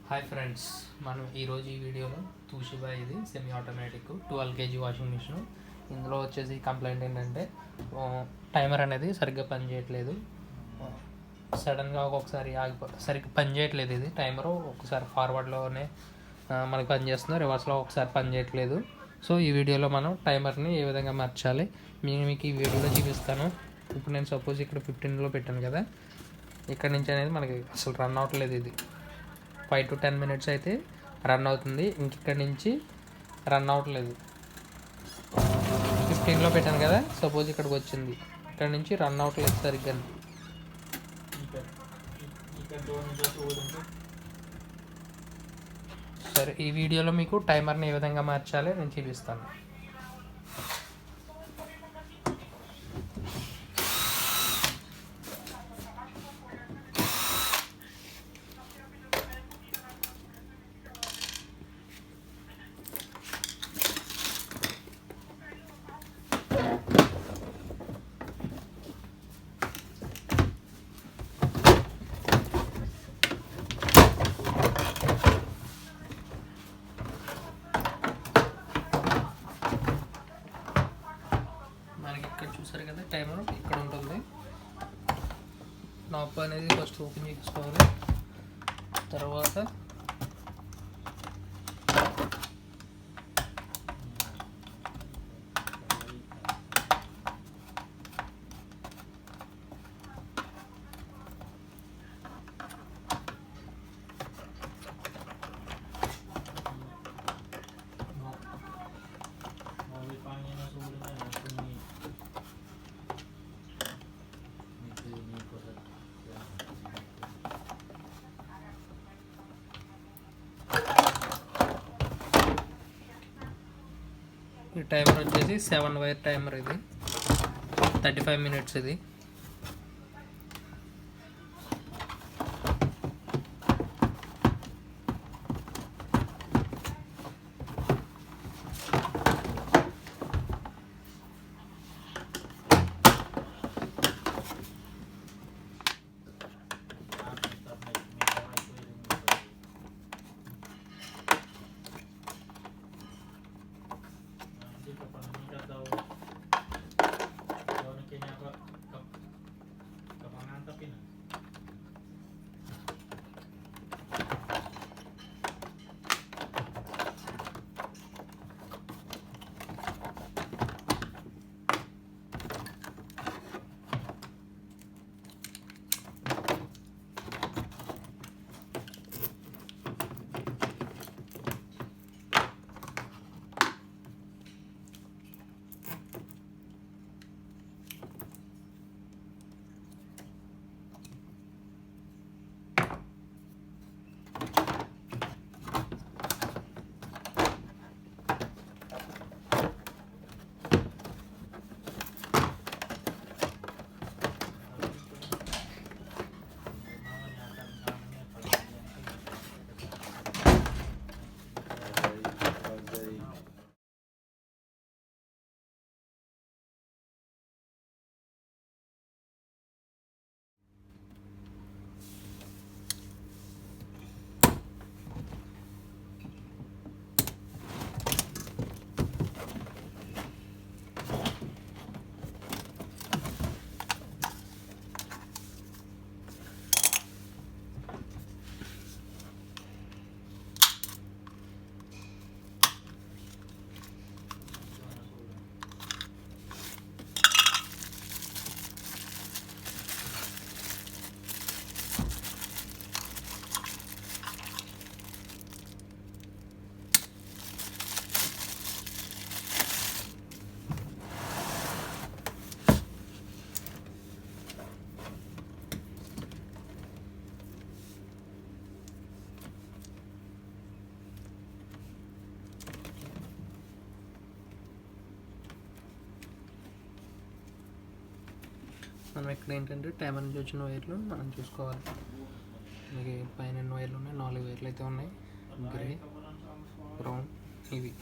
Hi friends, మనం ఈరోజు ఈ వీడియోలో తూషిబా ఇది semi automatic 12 KG washing machine. ఇందులో వచ్చేసి కంప్లైంట్ ఏంటంటే టైమర్ అనేది సరిగ్గా పనిచేయట్లేదు. సడన్గా ఒక్కొక్కసారి సరిగ్గా పనిచేయట్లేదు. ఇది టైమరు ఒకసారి ఫార్వర్డ్లోనే మనకి పనిచేస్తుంది, రివర్స్లో ఒకసారి పనిచేయట్లేదు. సో ఈ వీడియోలో మనం టైమర్ని ఏ విధంగా మార్చాలి మీకు ఈ వీడియోలో చూపిస్తాను. ఇప్పుడు నేను సపోజ్ ఇక్కడ 15లో పెట్టాను కదా, ఇక్కడ నుంచి అనేది మనకి అసలు రన్ అవ్వట్లేదు. ఇది 5 to 10 minutes అయితే రన్ అవుతుంది. ఇంకిక్కడి నుంచి రన్ అవ్వట్లేదు. 15లో పెట్టాను కదా, సపోజ్ ఇక్కడికి వచ్చింది, ఇక్కడ నుంచి రన్ అవ్వట్లేదు సరిగ్గా. సరే, ఈ వీడియోలో మీకు టైమర్ని ఏ విధంగా మార్చాలి నేను చూపిస్తాను. మనకి ఇక్కడ చూసారు కదా, టైమర్ ఇక్కడ ఉంటుంది. నాబ్ అనేది ఫస్ట్ ఓపెన్ చేసుకోవాలి. తర్వాత ఈ టైమర్ వచ్చేసి 7 వైర్ టైమర్. ఇది 35 minutes. ఇది మనం ఇక్కడ ఏంటంటే టైమర్ నుంచి వచ్చిన వైర్లు మనం చూసుకోవాలి. మనకి పైన ఎన్ని వైర్లు ఉన్నాయి? 4 వైర్లు అయితే ఉన్నాయి. గ్రే, బ్రౌన్, ఇవి.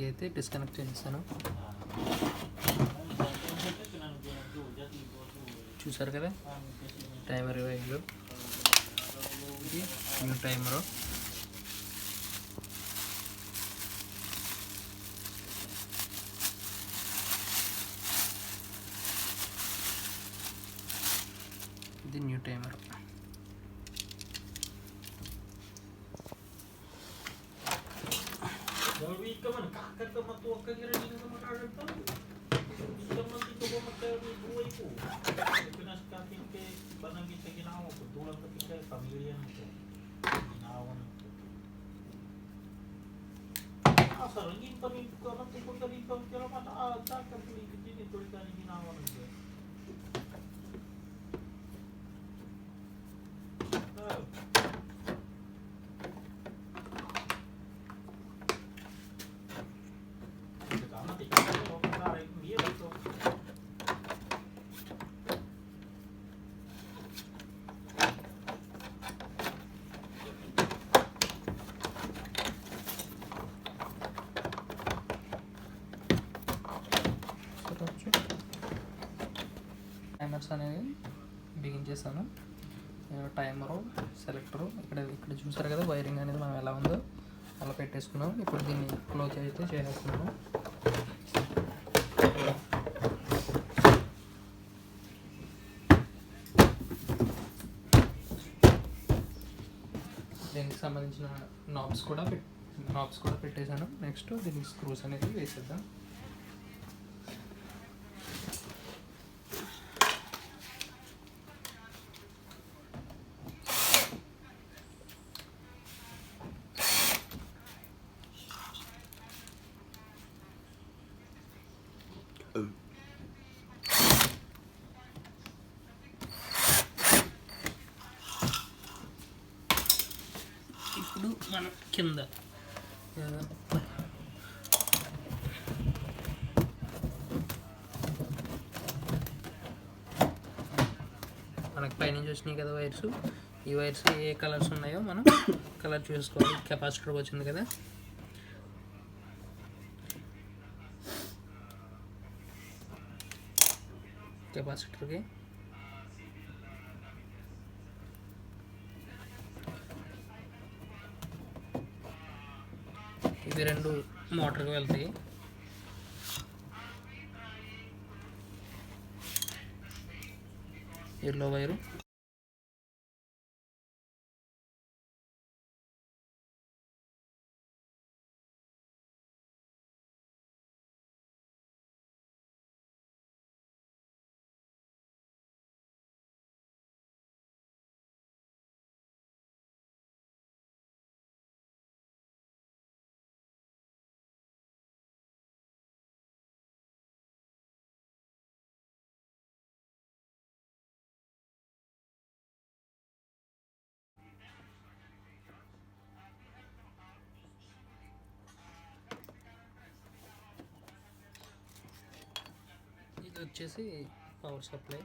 అయితే డిస్కనెక్ట్ చేస్తాను. చూసారు కదా టైమర్ వైర్లు, ఇది న్యూ టైమరు. ఇది న్యూ టైమర్. టైమర్స్ అనేవి బిగించేసాను. టైమరు, సెలెక్టరు, ఇక్కడ చూసారు కదా వైరింగ్ అనేది మనం ఎలా ఉందో అలా పెట్టేసుకున్నాం. ఇప్పుడు దీన్ని క్లోజ్ అయితే చేసేస్తున్నాము. దీనికి సంబంధించిన నాబ్స్ కూడా పెట్టేశాను. నెక్స్ట్ దీనికి స్క్రూస్ అనేది వేసేద్దాం. ఇప్పుడు మనం కింద మనకు పైనుంచి వచ్చినాయి కదా వైర్స్. ఈ వైర్స్ ఏ కలర్స్ ఉన్నాయో మనం కలర్ చూసుకోవాలి. కెపాసిటర్కి వచ్చింది కదా, కెపాసిటర్కి ఇవి రెండు మోటార్కి వెళ్తాయి. ఎల్లో వైరు ఇది వచ్చేసి పవర్ సప్లై.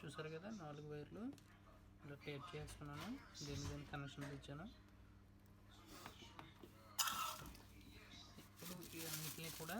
చూసారు కదా 4 వైర్లు ఇలా టేప్ చేసుకున్నాను, దీని కనెక్షన్ ఇచ్చాను. ఇప్పుడు ఈ అన్నిటిని కూడా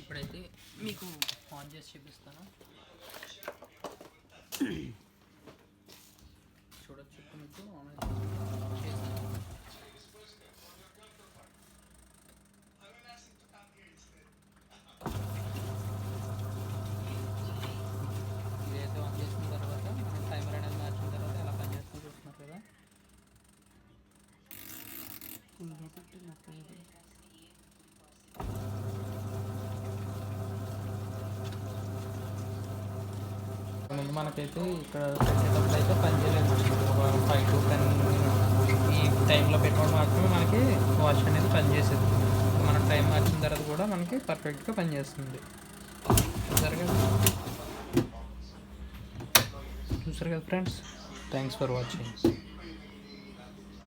ఇప్పుడైతే మీకు ఆన్ చేసి చూపిస్తాను. చూడొచ్చు, ఇప్పుడు మీకు ఆన్ చేస్తాను. ఇదైతే ఆన్ చేసిన తర్వాత మనం టైమర్ అనేది మార్చిన తర్వాత ఎలా పనిచేస్తుందో చూస్తున్నారు కదా. ఫుల్గా పెట్టి ముందు మనకైతే ఇక్కడ పెట్టేటప్పుడు అయితే పనిచేయలేదు. ఒక 5 to 10 ఈ టైంలో పెట్టుకోవడం మాత్రమే మనకి వాచ్ అనేది పనిచేసేది. మనం టైం మార్చిన తర్వాత కూడా మనకి పర్ఫెక్ట్గా పనిచేస్తుంది. చూసారు కదా ఫ్రెండ్స్, థ్యాంక్స్ ఫర్ వాచింగ్.